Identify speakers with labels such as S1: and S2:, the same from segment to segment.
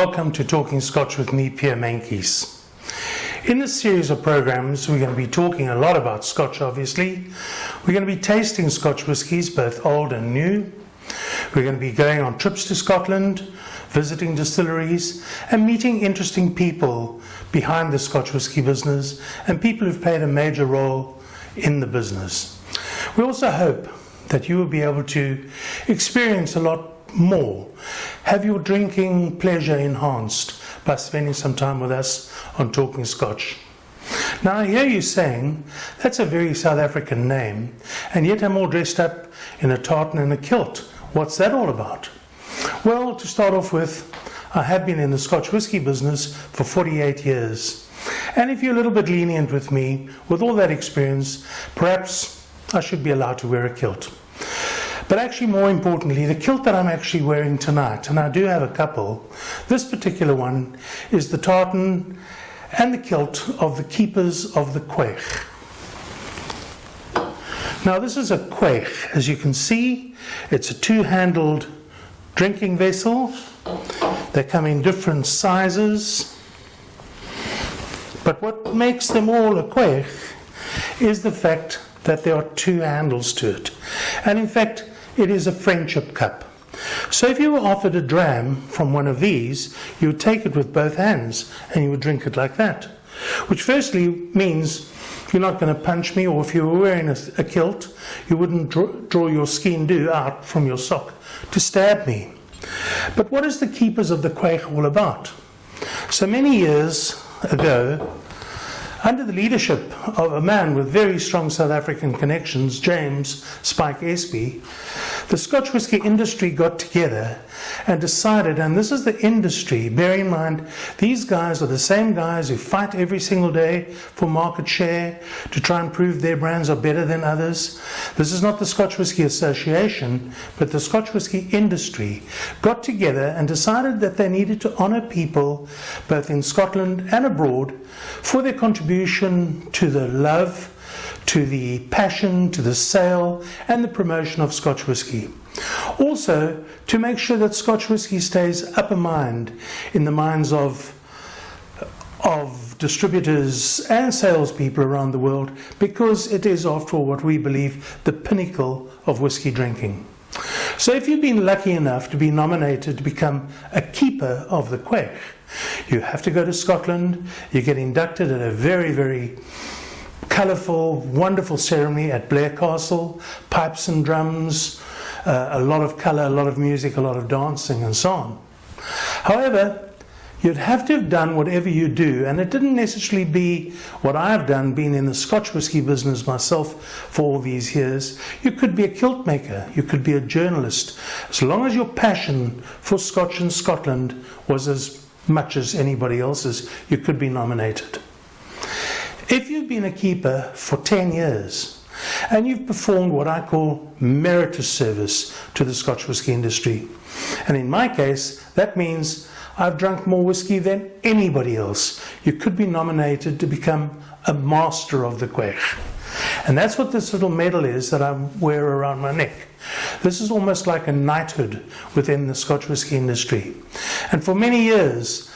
S1: welcome to Talking Scotch with me, Pierre Meintjes. In this series of programs, we're going to be talking a lot about Scotch, obviously. We're going to be tasting Scotch whiskies, both old and new. We're going to be going on trips to Scotland, visiting distilleries, and meeting interesting people behind the Scotch whisky business and people who've played a major role in the business. We also hope that you will be able to experience a lot more, have your drinking pleasure enhanced by spending some time with us on Talking Scotch. Now I hear you saying, that's a very South African name, and yet I'm all dressed up in a tartan and a kilt. What's that all about? Well, to start off with, I have been in the Scotch whisky business for 48 years. And if you're a little bit lenient with me, with all that experience, perhaps I should be allowed to wear a kilt. But actually, more importantly, the kilt that I'm actually wearing tonight, and I do have a couple, this particular one is the tartan and the kilt of the keepers of the Quaich. Now this is a Quaich. As you can see, it's a two-handled drinking vessel. They come in different sizes. But what makes them all a Quaich is the fact that there are two handles to it. And in fact, it is a friendship cup. So if you were offered a dram from one of these, you would take it with both hands and you would drink it like that. Which firstly means you're not going to punch me, or if you were wearing a kilt, you wouldn't draw your skin do out from your sock to stab me. But what is the keepers of the Quaich all about? So many years ago, under the leadership of a man with very strong South African connections, James Spike Espy, the Scotch whisky industry got together and decided, and this is the industry, bear in mind, these guys are the same guys who fight every single day for market share to try and prove their brands are better than others. This is not the Scotch Whisky Association, but the Scotch whisky industry got together and decided that they needed to honour people both in Scotland and abroad for their contribution to the love, to the passion, to the sale and the promotion of Scotch whisky. Also, to make sure that Scotch whisky stays upper mind in the minds of distributors and salespeople around the world, because it is, after all, what we believe, the pinnacle of whisky drinking. So if you've been lucky enough to be nominated to become a keeper of the Quaich, you have to go to Scotland, you get inducted at a very, very colourful, wonderful ceremony at Blair Castle, pipes and drums, a lot of colour, a lot of music, a lot of dancing and so on. However, you'd have to have done whatever you do, and it didn't necessarily be what I've done, being in the Scotch whisky business myself for all these years. You could be a kilt maker, you could be a journalist. As long as your passion for Scotch and Scotland was as much as anybody else's, you could be nominated. If you've been a keeper for 10 years and you've performed what I call meritorious service to the Scotch whisky industry, and in my case that means I've drunk more whisky than anybody else, you could be nominated to become a master of the Quaich. And that's what this little medal is that I wear around my neck. This is almost like a knighthood within the Scotch whisky industry. And for many years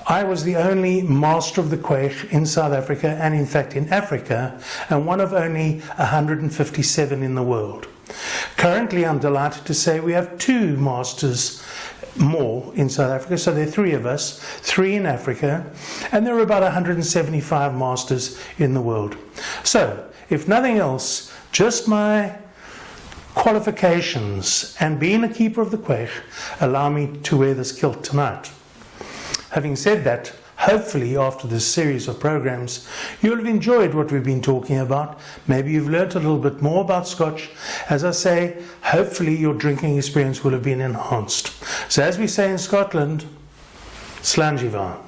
S1: I was the only master of the Quaich in South Africa, and in fact in Africa, and one of only 157 in the world. Currently, I'm delighted to say we have two masters more in South Africa, so there are three of us, three in Africa, and there are about 175 masters in the world. So, if nothing else, just my qualifications and being a keeper of the Quaich allow me to wear this kilt tonight. Having said that, hopefully after this series of programs you'll have enjoyed what we've been talking about. Maybe you've learnt a little bit more about Scotch. As I say, hopefully your drinking experience will have been enhanced. So as we say in Scotland, slàinte mhath.